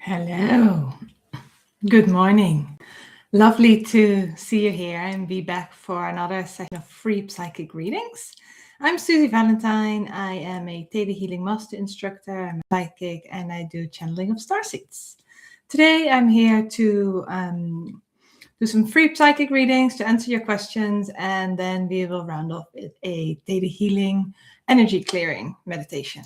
Hello. Good morning. Lovely to see you here and be back for another session of free psychic readings. I'm Susie Valentine. I am a Theta Healing Master Instructor. I'm a psychic and I do channeling of starseeds. Today I'm here to do some free psychic readings to answer your questions, and then we will round off with a Theta Healing energy clearing meditation.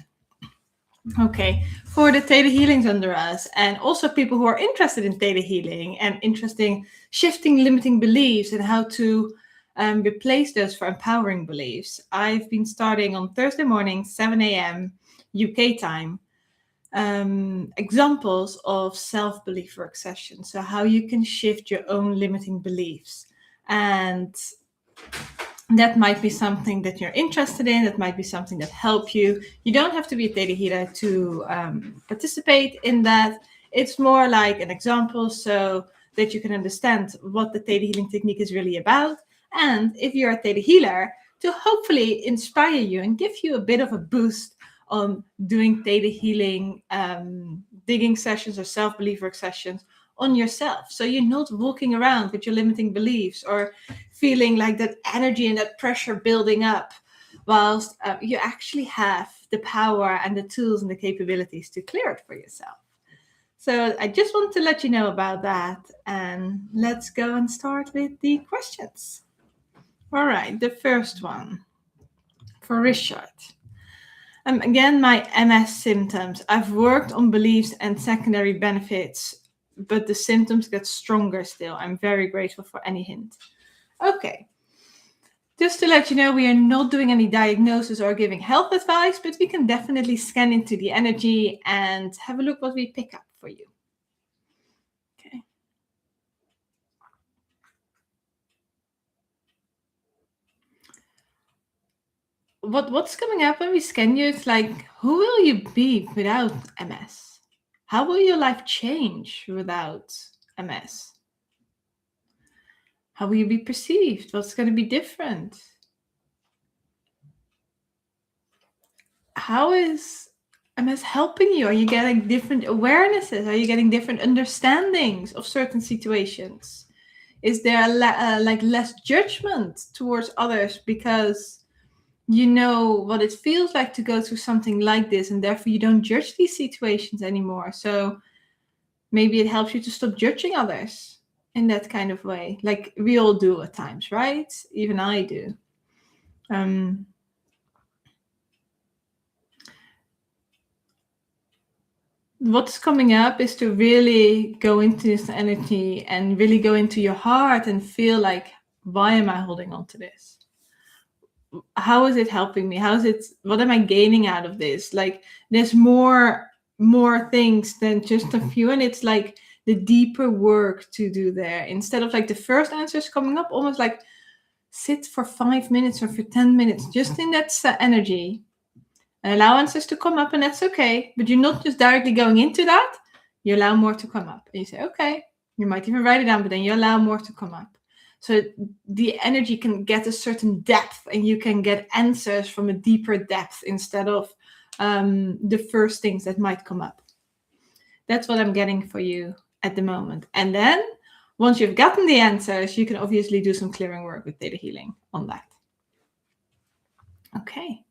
Okay, for the Theta Healings under us, and also people who are interested in Theta Healing and interested in shifting limiting beliefs and how to replace those for empowering beliefs, I've been starting on Thursday morning, 7 a.m. UK time, examples of self-belief work sessions. So how you can shift your own limiting beliefs. And that might be something that you're interested in. That might be something that helps you. You don't have to be a Theta healer to participate in that. It's more like an example so that you can understand what the Theta healing technique is really about. And if you're a Theta healer, to hopefully inspire you and give you a bit of a boost on doing Theta healing digging sessions or self-belief work sessions on yourself. So you're not walking around with your limiting beliefs or feeling like that energy and that pressure building up, whilst you actually have the power and the tools and the capabilities to clear it for yourself. So I just want to let you know about that, and let's go and start with the questions. All right, the first one for Richard. Again, my MS symptoms. I've worked on beliefs and secondary benefits, but the symptoms get stronger still. I'm very grateful for any hint. Okay. Just to let you know, we are not doing any diagnosis or giving health advice, but we can definitely scan into the energy and have a look what we pick up for you. Okay. What's coming up when we scan you? It's like, who will you be without MS? How will your life change without MS? How will you be perceived? What's going to be different? How is MS helping you? Are you getting different awarenesses? Are you getting different understandings of certain situations? Is there like less judgment towards others because you know what it feels like to go through something like this, and therefore you don't judge these situations anymore? So maybe it helps you to stop judging others in that kind of way, like we all do at times, right? Even I do. What's coming up is to really go into this energy and really go into your heart and feel like, why am I holding on to this? How is it helping me? What am I gaining out of this? Like, there's more things than just a few, and it's like the deeper work to do there. Instead of like the first answers coming up, almost like sit for 5 minutes or for 10 minutes just in that energy and allow answers to come up, and that's okay. But you're not just directly going into that. You allow more to come up. And you say, okay, you might even write it down, but then you allow more to come up. So the energy can get a certain depth, and you can get answers from a deeper depth instead of the first things that might come up. That's what I'm getting for you at the moment. And then once you've gotten the answers, you can obviously do some clearing work with Theta Healing on that. Okay.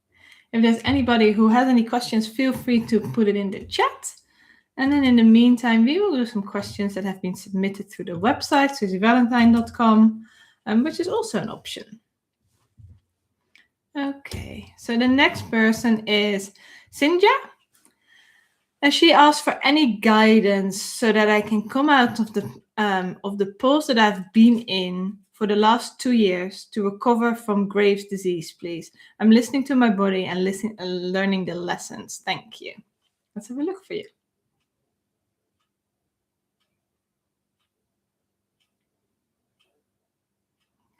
If there's anybody who has any questions, feel free to put it in the chat. And then in the meantime, we will do some questions that have been submitted through the website, susievalentine.com, which is also an option. Okay, so the next person is Sinja. And she asked for any guidance so that I can come out of the pulse that I've been in for the last 2 years to recover from Graves' disease, please. I'm listening to my body and learning the lessons. Thank you. Let's have a look for you.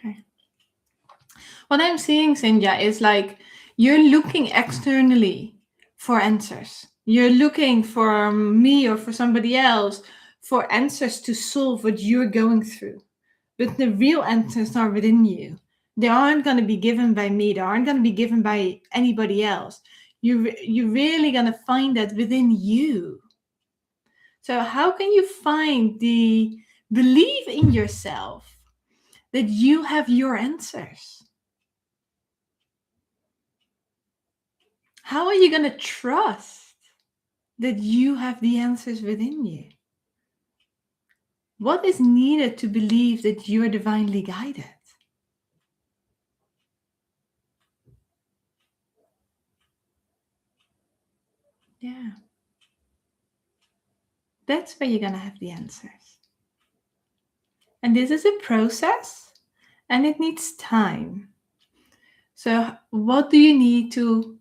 Okay. What I'm seeing, Sinja, is like you're looking externally for answers. You're looking for me or for somebody else for answers to solve what you're going through. But the real answers are within you. They aren't going to be given by me. They aren't going to be given by anybody else. You're really going to find that within you. So how can you find the belief in yourself that you have your answers? How are you going to trust that you have the answers within you? What is needed to believe that you are divinely guided? Yeah. That's where you're going to have the answers. And this is a process and it needs time. So, what do you need to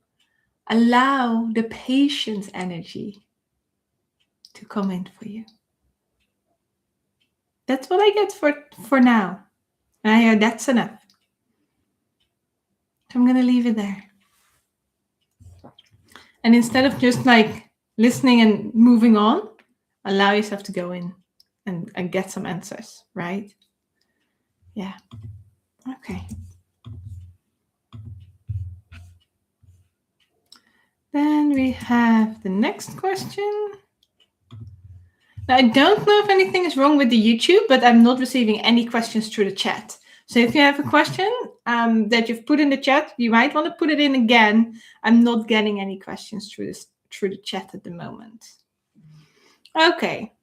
allow the patience energy to come in for you? That's what I get for now. And I hear that's enough. So I'm going to leave it there. And instead of just like listening and moving on, allow yourself to go in and get some answers, right? Yeah. Okay. Then we have the next question. Now, I don't know if anything is wrong with the YouTube, but I'm not receiving any questions through the chat. So if you have a question that you've put in the chat, you might want to put it in again. I'm not getting any questions through the chat at the moment. Okay.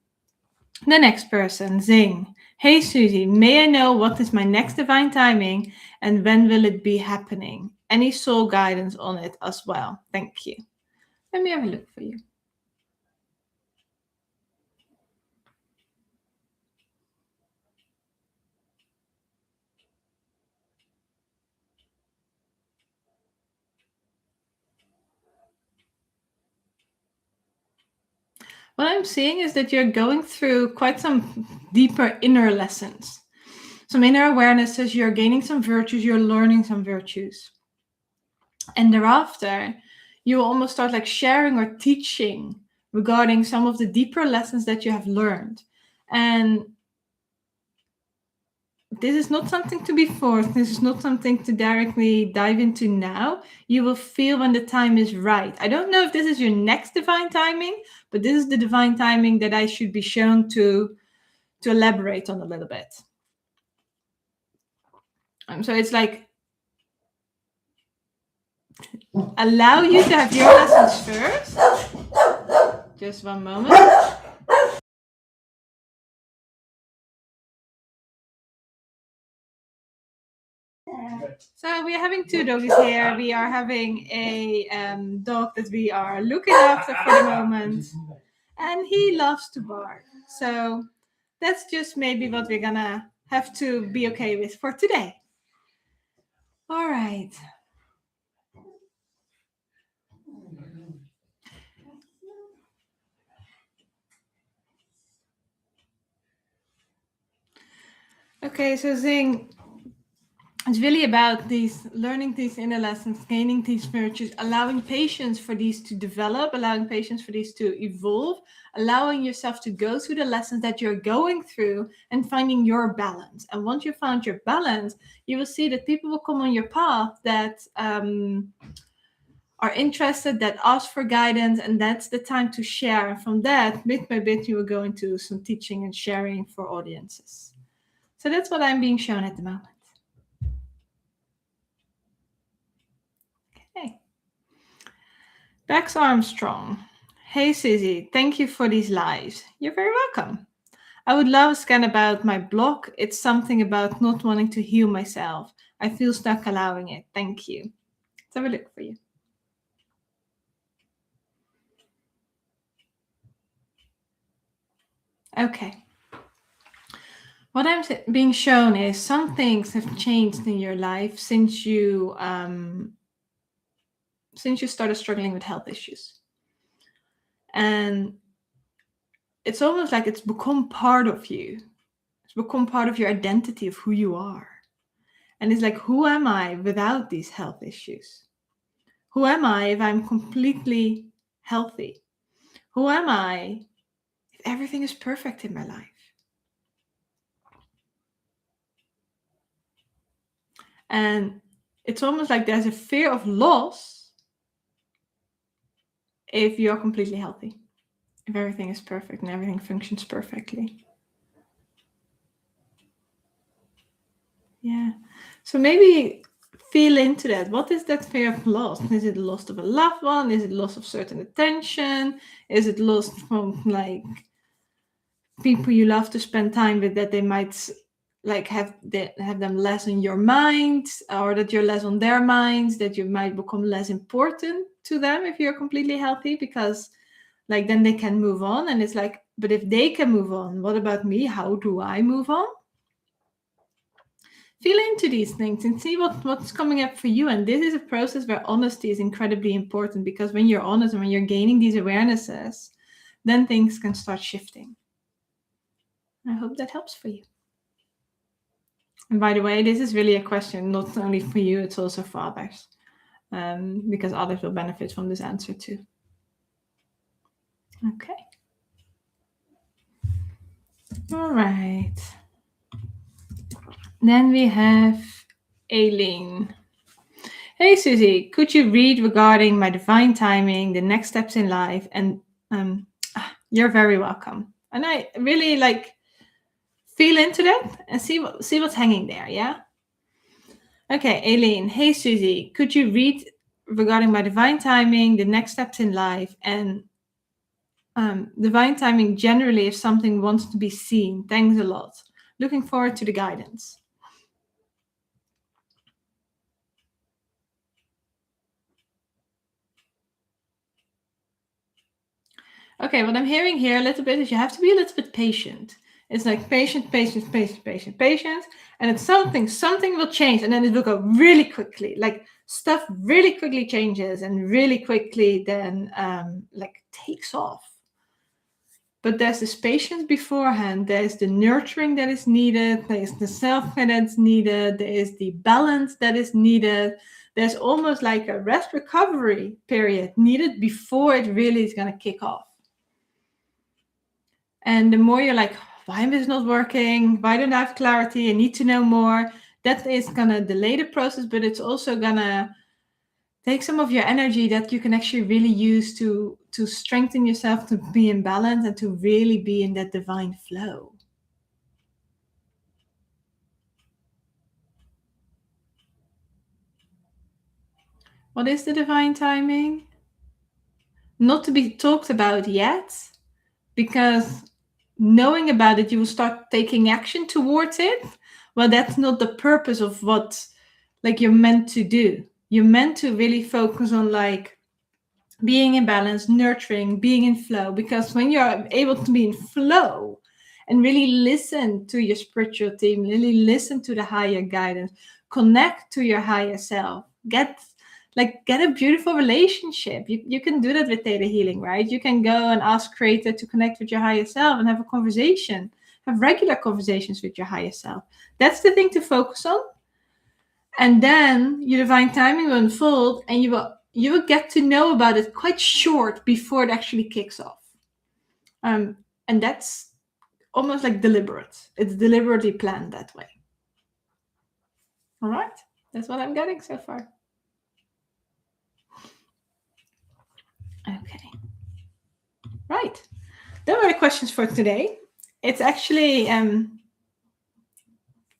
The next person, Zing. Hey Susie, may I know what is my next divine timing and when will it be happening? Any soul guidance on it as well? Thank you. Let me have a look for you. What I'm seeing is that you're going through quite some deeper inner lessons, some inner awarenesses. You're gaining some virtues, you're learning some virtues. And thereafter, you will almost start like sharing or teaching regarding some of the deeper lessons that you have learned. And this is not something to be forced. This is not something to directly dive into now. You will feel when the time is right. I don't know if this is your next divine timing, but this is the divine timing that I should be shown to elaborate on a little bit. So it's like, allow you to have your lessons first. Just one moment. So we are having two doggies here. We are having a dog that we are looking after for the moment. And he loves to bark. So that's just maybe what we're gonna have to be okay with for today. All right. Okay, so Zing, it's really about these learning these inner lessons, gaining these virtues, allowing patience for these to develop, allowing patience for these to evolve, allowing yourself to go through the lessons that you're going through and finding your balance. And once you found your balance, you will see that people will come on your path that are interested, that ask for guidance, and that's the time to share. And from that, bit by bit, you will go into some teaching and sharing for audiences. So that's what I'm being shown at the moment. Okay. Bex Armstrong. Hey Susie, thank you for these lives. You're very welcome. I would love a scan about my block. It's something about not wanting to heal myself. I feel stuck allowing it. Thank you. Let's have a look for you. Okay. What I'm being shown is some things have changed in your life since you started struggling with health issues. And it's almost like it's become part of you. It's become part of your identity of who you are. And it's like, who am I without these health issues? Who am I if I'm completely healthy? Who am I if everything is perfect in my life? And it's almost like there's a fear of loss if you're completely healthy. if everything is perfect and everything functions perfectly. Yeah. So maybe feel into that. What is that fear of loss? Is it loss of a loved one? Is it loss of certain attention? Is it loss from like people you love to spend time with, that they might like have them less in your mind, or that you're less on their minds, that you might become less important to them if you're completely healthy, because like then they can move on, and it's like, but if they can move on, what about me? How do I move on? Feel into these things and see what's coming up for you. And this is a process where honesty is incredibly important, because when you're honest and when you're gaining these awarenesses, then things can start shifting. I hope that helps for you. And by the way, this is really a question not only for you, it's also for others, because others will benefit from this answer too. Okay. All right. Then we have Aileen. Hey Susie, could you read regarding my divine timing, the next steps in life? And you're very welcome. And I really like feel into that and see what's hanging there. Yeah. Okay, Aileen. Hey Susie, could you read regarding my divine timing, the next steps in life, and divine timing generally if something wants to be seen? Thanks a lot. Looking forward to the guidance. Okay, what I'm hearing here a little bit is you have to be a little bit patient. It's like patient, and it's something will change, and then it will go really quickly. Like stuff really quickly changes and really quickly then like takes off. But there's this patience beforehand. There's the nurturing that is needed. There's the self-care that's needed. There is the balance that is needed. There's almost like a rest recovery period needed before it really is going to kick off. And the more you're like, why is this not working? Why don't I have clarity? I need to know more. That is going to delay the process, but it's also going to take some of your energy that you can actually really use to strengthen yourself, to be in balance, and to really be in that divine flow. What is the divine timing? Not to be talked about yet, because knowing about it, you will start taking action towards it. Well, that's not the purpose of what like you're meant to do. You're meant to really focus on like being in balance, nurturing, being in flow, because when you're able to be in flow and really listen to your spiritual team, really listen to the higher guidance, connect to your higher self, get a beautiful relationship. You can do that with Theta Healing, right? You can go and ask Creator to connect with your higher self and have a conversation, have regular conversations with your higher self. That's the thing to focus on. And then your divine timing will unfold, and you will get to know about it quite short before it actually kicks off. And that's almost like deliberate. It's deliberately planned that way. All right. That's what I'm getting so far. Okay. Right. Those were the questions for today. It's actually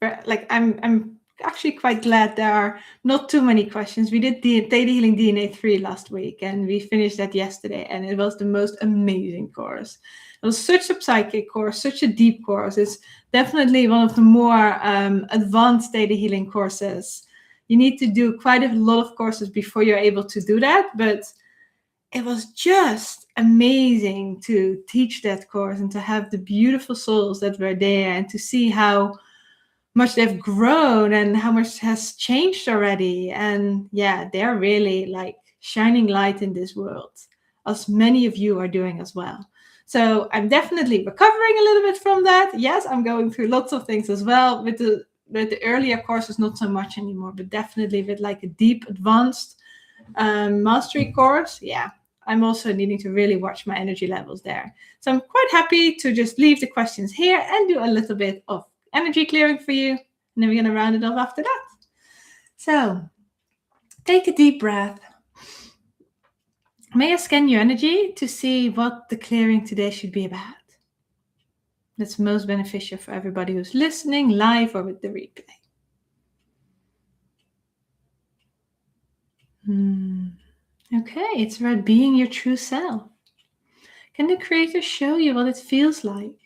like I'm actually quite glad there are not too many questions. We did the Theta Healing DNA 3 last week, and we finished that yesterday, and it was the most amazing course. It was such a psychic course, such a deep course. It's definitely one of the more advanced Theta Healing courses. You need to do quite a lot of courses before you're able to do that, but it was just amazing to teach that course and to have the beautiful souls that were there, and to see how much they've grown and how much has changed already. And yeah, they're really like shining light in this world, as many of you are doing as well. So I'm definitely recovering a little bit from that. Yes, I'm going through lots of things as well. With the earlier courses, not so much anymore, but definitely with like a deep advanced mastery course, yeah, I'm also needing to really watch my energy levels there. So I'm quite happy to just leave the questions here and do a little bit of energy clearing for you, and then we're going to round it off after that. So take a deep breath May I scan your energy to see what the clearing today should be about? That's most beneficial for everybody who's listening live or with the replay. Okay, it's about being your true self. Can the Creator show you what it feels like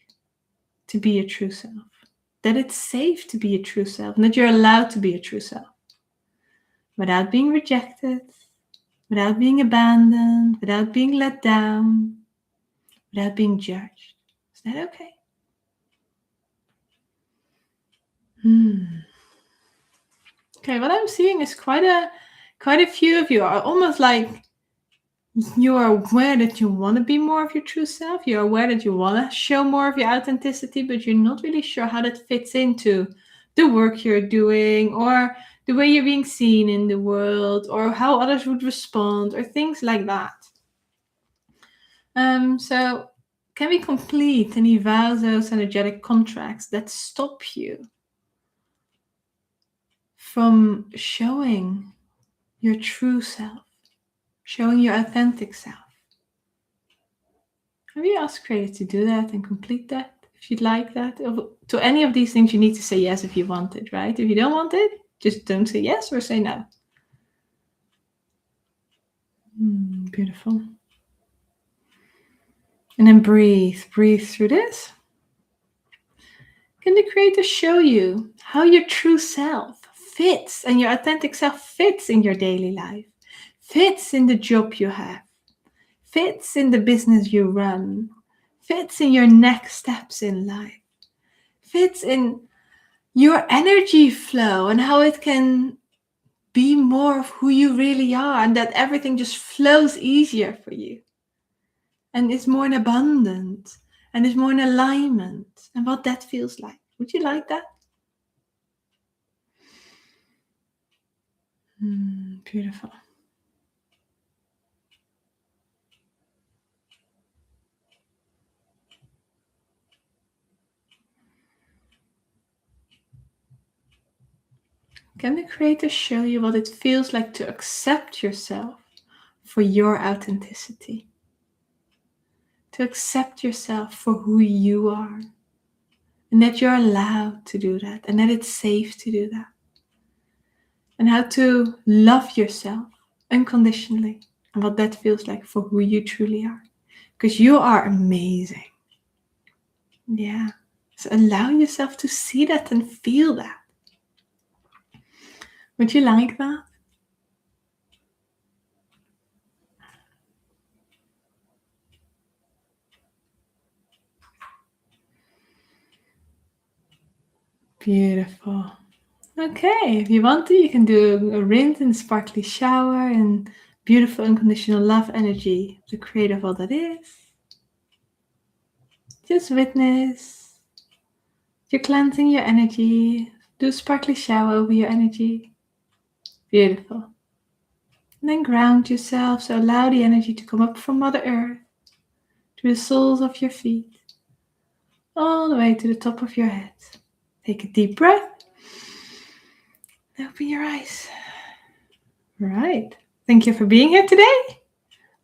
to be your true self? That it's safe to be your true self, and that you're allowed to be your true self. Without being rejected, without being abandoned, without being let down, without being judged. Is that okay? Okay, what I'm seeing is quite a few of you are almost like you are aware that you want to be more of your true self. You're aware that you want to show more of your authenticity, but you're not really sure how that fits into the work you're doing or the way you're being seen in the world or how others would respond or things like that. So can we complete and evolve those energetic contracts that stop you from showing your true self, showing your authentic self? Have you asked Creator to do that and complete that if you'd like that? To any of these things, you need to say yes if you want it, right? If you don't want it, just don't say yes or say no. Beautiful. And then breathe through this. Can the Creator show you how your true self fits and your authentic self fits in your daily life, fits in the job you have, fits in the business you run, fits in your next steps in life, fits in your energy flow and how it can be more of who you really are, and that everything just flows easier for you and is more in abundance and is more in alignment, and what that feels like. Would you like that? Beautiful. Can the Creator show you what it feels like to accept yourself for your authenticity? To accept yourself for who you are, and that you're allowed to do that, and that it's safe to do that. And how to love yourself unconditionally, and what that feels like for who you truly are. Because you are amazing. Yeah. So allow yourself to see that and feel that. Would you like that? Beautiful. Okay, if you want to, you can do a rinse and sparkly shower and beautiful unconditional love energy to create of all that is. Just witness. You're cleansing your energy. Do a sparkly shower over your energy. Beautiful. And then ground yourself, so allow the energy to come up from Mother Earth, to the soles of your feet, all the way to the top of your head. Take a deep breath. Open your eyes. Right. Thank you for being here today.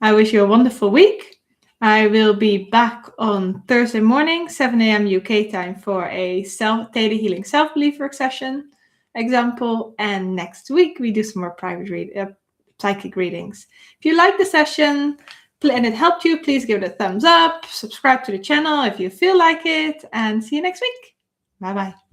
I wish you a wonderful week. I will be back on Thursday morning, 7 a.m. UK time for a Theta Healing self-belief work session example. And next week, we do some more private psychic readings. If you like the session and it helped you, please give it a thumbs up. Subscribe to the channel if you feel like it. And see you next week. Bye-bye.